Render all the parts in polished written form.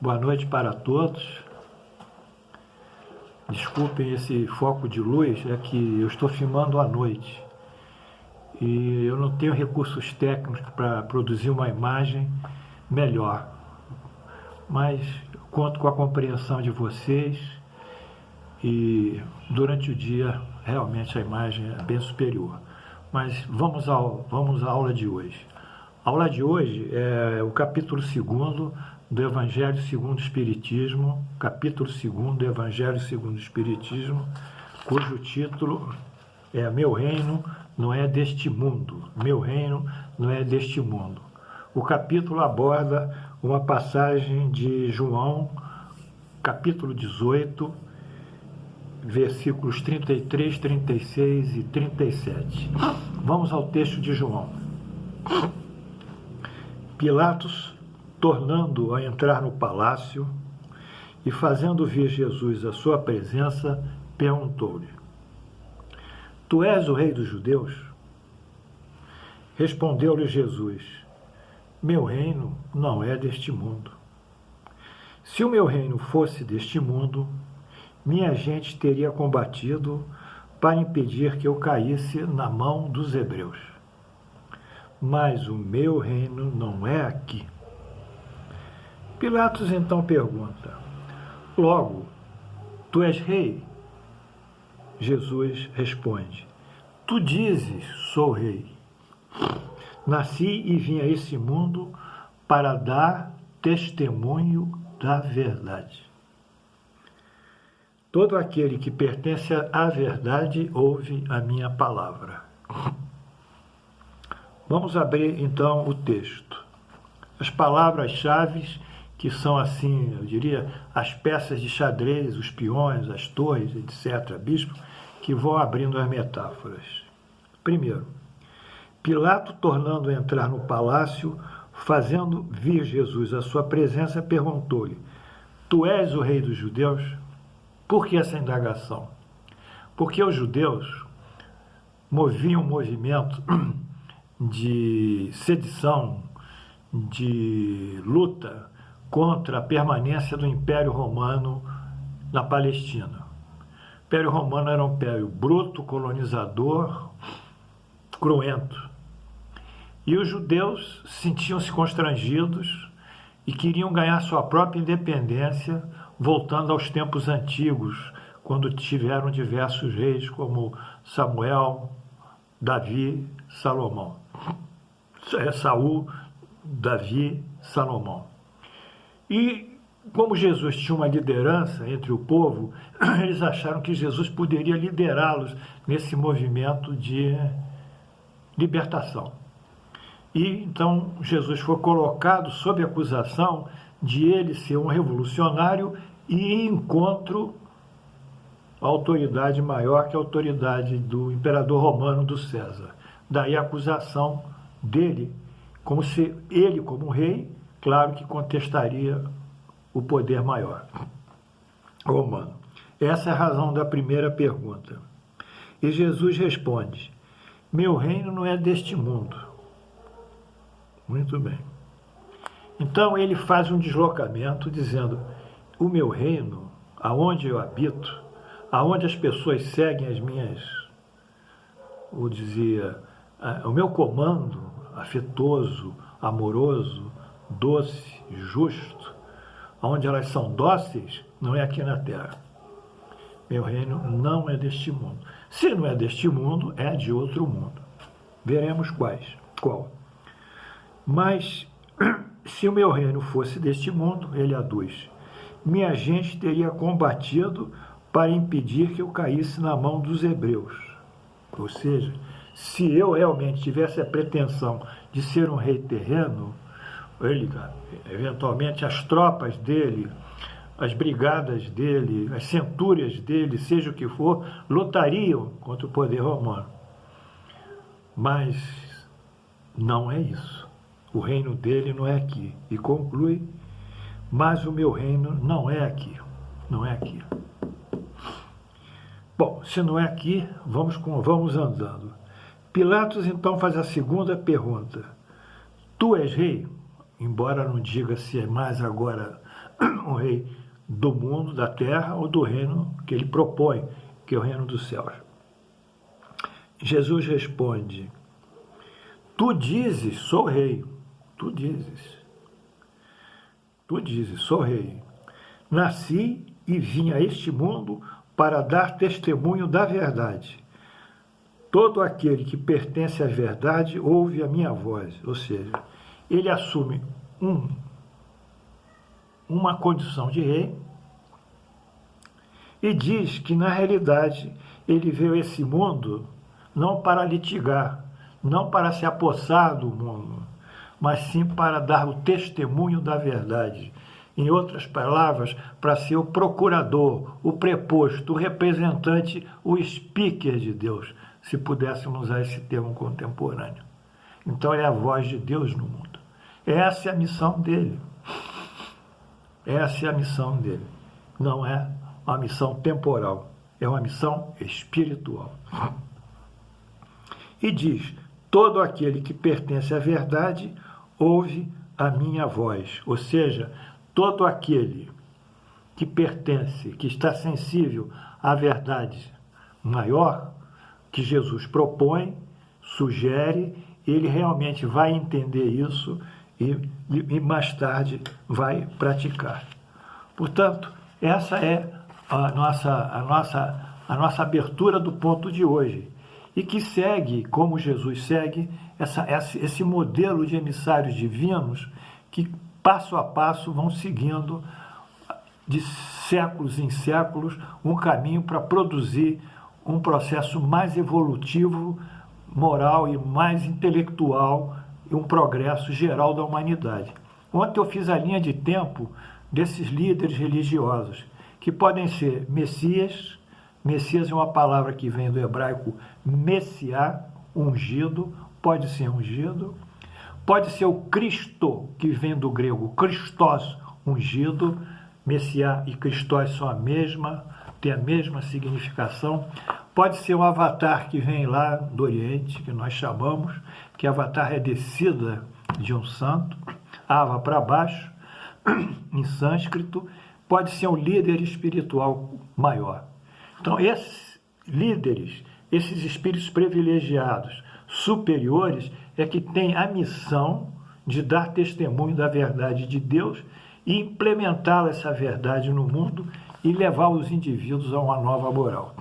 Boa noite para todos. Desculpem esse foco de luz, é que eu estou filmando à noite e eu não tenho recursos técnicos para produzir uma imagem melhor, mas conto com a compreensão de vocês e durante o dia realmente a imagem é bem superior. Mas vamos à aula de hoje. A aula de hoje é o capítulo 2º do Evangelho segundo o Espiritismo, capítulo 2º do Evangelho segundo o Espiritismo, cujo título é Meu Reino não é deste mundo. Meu reino não é deste mundo. O capítulo aborda uma passagem de João, capítulo 18, versículos 33, 36 e 37. Vamos ao texto de João. Pilatos, tornando a entrar no palácio e fazendo vir Jesus à sua presença, perguntou-lhe: Tu és o rei dos judeus? Respondeu-lhe Jesus: Meu reino não é deste mundo. Se o meu reino fosse deste mundo, minha gente teria combatido para impedir que eu caísse na mão dos hebreus. Mas o meu reino não é aqui. Pilatos então pergunta: Logo, tu és rei? Jesus responde: Tu dizes, sou rei. Nasci e vim a esse mundo para dar testemunho da verdade. Todo aquele que pertence à verdade ouve a minha palavra. Vamos abrir então o texto. As palavras-chave que são assim, eu diria, as peças de xadrez, os peões, as torres, etc., bispo, que vão abrindo as metáforas. Primeiro, Pilato, tornando a entrar no palácio, fazendo vir Jesus à sua presença, perguntou-lhe: Tu és o rei dos judeus? Por que essa indagação? Porque os judeus moviam um movimento de sedição, de luta contra a permanência do Império Romano na Palestina. O Império Romano era um império bruto, colonizador, cruento. E os judeus sentiam-se constrangidos e queriam ganhar sua própria independência, voltando aos tempos antigos, quando tiveram diversos reis como Samuel, Davi, Salomão. Saul, Davi, Salomão. E como Jesus tinha uma liderança entre o povo, eles acharam que Jesus poderia liderá-los nesse movimento de libertação. E então Jesus foi colocado sob acusação de ele ser um revolucionário e ir encontro à autoridade maior que a autoridade do imperador romano, do César. Daí a acusação dele, como se ele, como rei, claro que contestaria o poder maior romano. Essa é a razão da primeira pergunta. E Jesus responde: Meu reino não é deste mundo. Muito bem. Então ele faz um deslocamento dizendo: o meu reino, aonde eu habito, aonde as pessoas seguem as minhas, ou dizia, o meu comando afetuoso, amoroso, doce, justo, onde elas são dóceis, não é aqui na terra. Meu reino não é deste mundo. Se não é deste mundo, é de outro mundo. Veremos qual. Mas, se o meu reino fosse deste mundo, ele aduz, minha gente teria combatido para impedir que eu caísse na mão dos hebreus. Ou seja, se eu realmente tivesse a pretensão de ser um rei terreno, ele, eventualmente as tropas dele, as brigadas dele, as centúrias dele, seja o que for, lutariam contra o poder romano. Mas não é isso. O reino dele não é aqui. E conclui: mas o meu reino não é aqui. Não é aqui. Bom, se não é aqui, vamos andando. Pilatos então faz a segunda pergunta: Tu és rei? Embora não diga se é mais agora um rei do mundo, da terra, ou do reino que ele propõe, que é o reino dos céus. Jesus responde: tu dizes, sou rei. Tu dizes, sou rei. Nasci e vim a este mundo para dar testemunho da verdade. Todo aquele que pertence à verdade ouve a minha voz. Ou seja, ele assume uma condição de rei e diz que, na realidade, ele veio a esse mundo não para litigar, não para se apossar do mundo, mas sim para dar o testemunho da verdade. Em outras palavras, para ser o procurador, o preposto, o representante, o speaker de Deus, se pudéssemos usar esse termo contemporâneo. Então, é a voz de Deus no mundo. Essa é a missão dele. Essa é a missão dele. Não é uma missão temporal, é uma missão espiritual. E diz: todo aquele que pertence à verdade ouve a minha voz. Ou seja, todo aquele que pertence, que está sensível à verdade maior que Jesus propõe, sugere, ele realmente vai entender isso e mais tarde vai praticar. Portanto, essa é a nossa abertura do ponto de hoje, e que segue, como Jesus segue, esse modelo de emissários divinos que, passo a passo, vão seguindo, de séculos em séculos, um caminho para produzir um processo mais evolutivo, moral e mais intelectual, e um progresso geral da humanidade. Ontem eu fiz a linha de tempo desses líderes religiosos, que podem ser Messias. Messias é uma palavra que vem do hebraico Messiá, ungido, pode ser ungido. Pode ser o Cristo, que vem do grego Christos, ungido. Messiá e Christos são têm a mesma significação. Pode ser o avatar que vem lá do Oriente, que nós chamamos, que avatar é descida de um santo, ava para baixo, em sânscrito. Pode ser um líder espiritual maior. Então, esses líderes, esses espíritos privilegiados, superiores, é que têm a missão de dar testemunho da verdade de Deus e implementar essa verdade no mundo e levar os indivíduos a uma nova moral,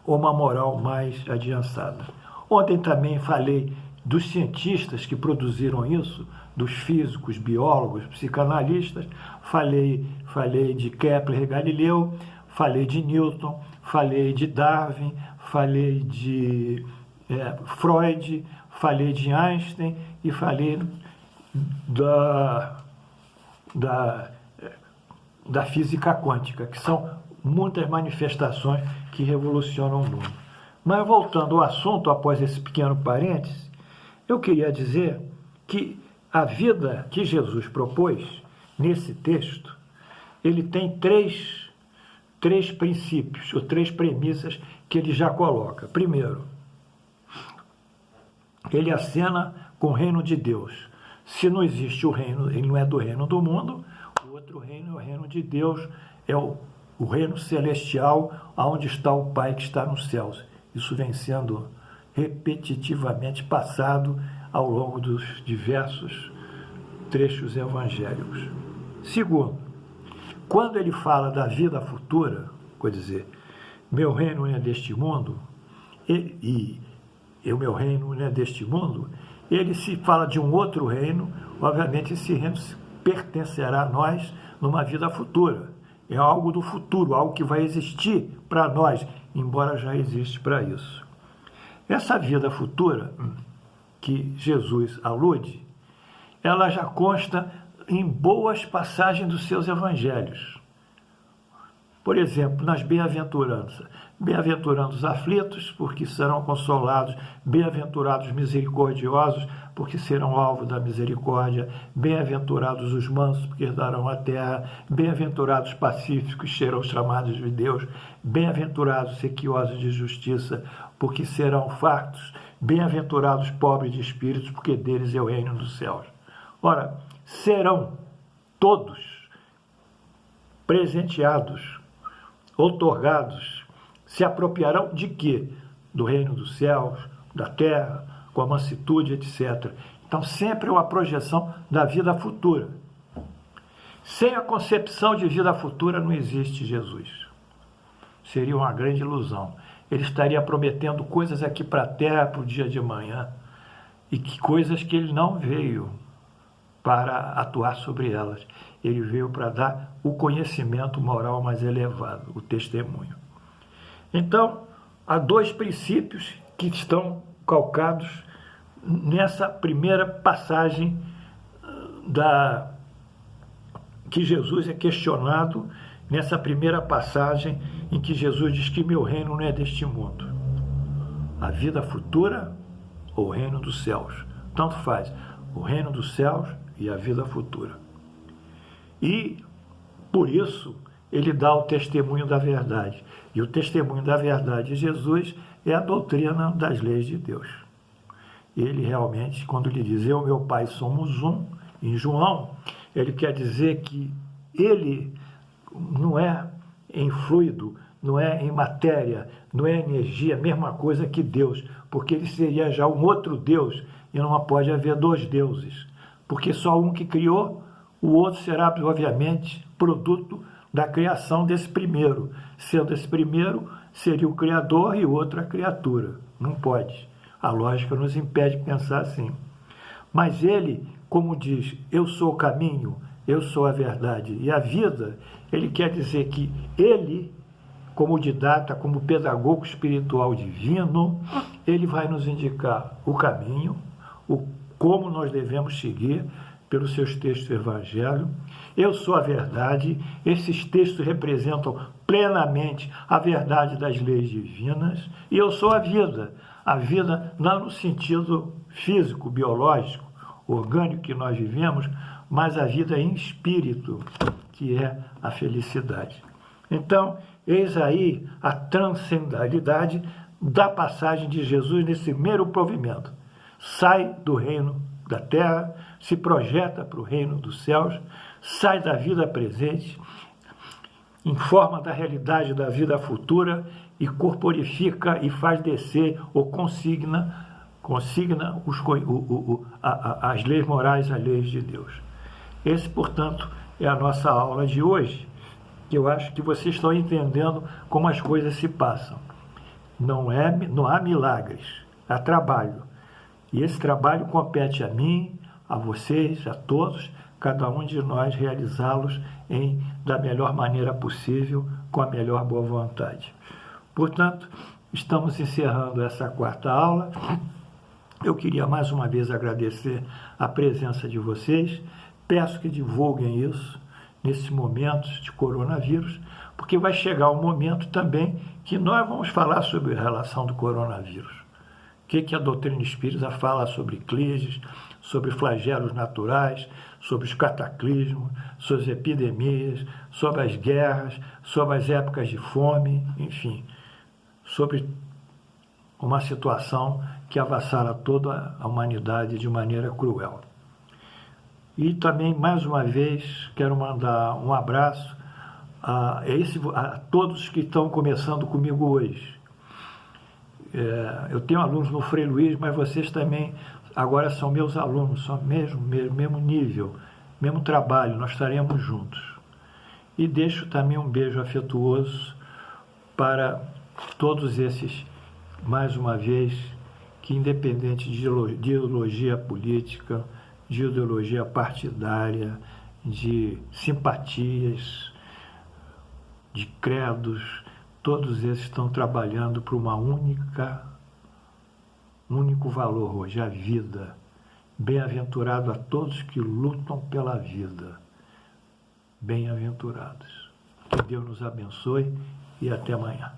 ou uma moral mais adiançada. Ontem também falei dos cientistas que produziram isso, dos físicos, biólogos, psicanalistas, falei de Kepler e Galileu, falei de Newton, falei de Darwin, falei de Freud, falei de Einstein e falei da física quântica, que são muitas manifestações que revolucionam o mundo. Mas voltando ao assunto, após esse pequeno parêntese, eu queria dizer que a vida que Jesus propôs nesse texto, ele tem três princípios, ou três premissas que ele já coloca. Primeiro, ele acena com o reino de Deus. Se não existe o reino, ele não é do reino do mundo, o outro reino é o reino de Deus, é o reino celestial, onde está o Pai que está nos céus. Isso vem sendo repetitivamente passado ao longo dos diversos trechos evangélicos. Segundo, quando ele fala da vida futura, quer dizer, meu reino não é deste mundo, e o meu reino não é deste mundo, ele se fala de um outro reino, obviamente esse reino pertencerá a nós numa vida futura. É algo do futuro, algo que vai existir para nós, embora já existe para isso. Essa vida futura que Jesus alude, ela já consta em boas passagens dos seus evangelhos. Por exemplo, nas bem-aventuranças. Bem-aventurados os aflitos, porque serão consolados. Bem-aventurados os misericordiosos, porque serão alvo da misericórdia. Bem-aventurados os mansos, porque herdarão a terra. Bem-aventurados os pacíficos, serão chamados de Deus. Bem-aventurados os sequiosos de justiça, porque serão fartos. Bem-aventurados os pobres de espíritos, porque deles é o reino dos céus. Ora, serão todos presenteados, outorgados, se apropriarão de quê? Do reino dos céus, da terra, com a mansitude, etc. Então, sempre é uma projeção da vida futura. Sem a concepção de vida futura não existe Jesus. Seria uma grande ilusão. Ele estaria prometendo coisas aqui para a terra, para o dia de amanhã, e que coisas que ele não veio para atuar sobre elas. Ele veio para dar o conhecimento moral mais elevado, o testemunho. Então, há dois princípios que estão calcados nessa primeira passagem que Jesus é questionado, nessa primeira passagem em que Jesus diz que meu reino não é deste mundo. A vida futura ou o reino dos céus. Tanto faz, o reino dos céus e a vida futura. E, por isso, ele dá o testemunho da verdade. E o testemunho da verdade de Jesus é a doutrina das leis de Deus. Ele realmente, quando ele diz, eu e meu Pai somos um, em João, ele quer dizer que ele não é em fluido, não é em matéria, não é energia, mesma coisa que Deus, porque ele seria já um outro Deus e não pode haver dois deuses, porque só um que criou, o outro será, obviamente, produto da criação desse primeiro, sendo esse primeiro seria o Criador e o outro a criatura. Não pode. A lógica nos impede de pensar assim. Mas ele, como diz, eu sou o caminho, eu sou a verdade e a vida, ele quer dizer que ele, como didata, como pedagogo espiritual divino, ele vai nos indicar o caminho, como nós devemos seguir pelos seus textos do Evangelho. Eu sou a verdade, esses textos representam plenamente a verdade das leis divinas, e eu sou a vida não no sentido físico, biológico, orgânico que nós vivemos, mas a vida em espírito, que é a felicidade. Então, eis aí a transcendentalidade da passagem de Jesus nesse mero provimento. Sai do reino da terra, se projeta para o reino dos céus, sai da vida presente, informa da realidade da vida futura e corporifica e faz descer ou consigna as leis morais, as leis de Deus. Esse, portanto, é a nossa aula de hoje, que eu acho que vocês estão entendendo como as coisas se passam. Não há milagres, há trabalho. E esse trabalho compete a mim, a vocês, a todos, cada um de nós realizá-los da melhor maneira possível, com a melhor boa vontade. Portanto, estamos encerrando essa quarta aula. Eu queria mais uma vez agradecer a presença de vocês. Peço que divulguem isso nesses momentos de coronavírus, porque vai chegar um momento também que nós vamos falar sobre a relação do coronavírus. O que a doutrina espírita fala sobre crises, sobre flagelos naturais, sobre os cataclismos, sobre as epidemias, sobre as guerras, sobre as épocas de fome, enfim, sobre uma situação que avassala toda a humanidade de maneira cruel. E também, mais uma vez, quero mandar um abraço a todos que estão começando comigo hoje. Eu tenho alunos no Frei Luiz, mas vocês também agora são meus alunos, são mesmo nível, mesmo trabalho, nós estaremos juntos. E deixo também um beijo afetuoso para todos esses, mais uma vez, que independente de ideologia política, de ideologia partidária, de simpatias, de credos, todos esses estão trabalhando para um único valor hoje, a vida. Bem-aventurado a todos que lutam pela vida. Bem-aventurados. Que Deus nos abençoe e até amanhã.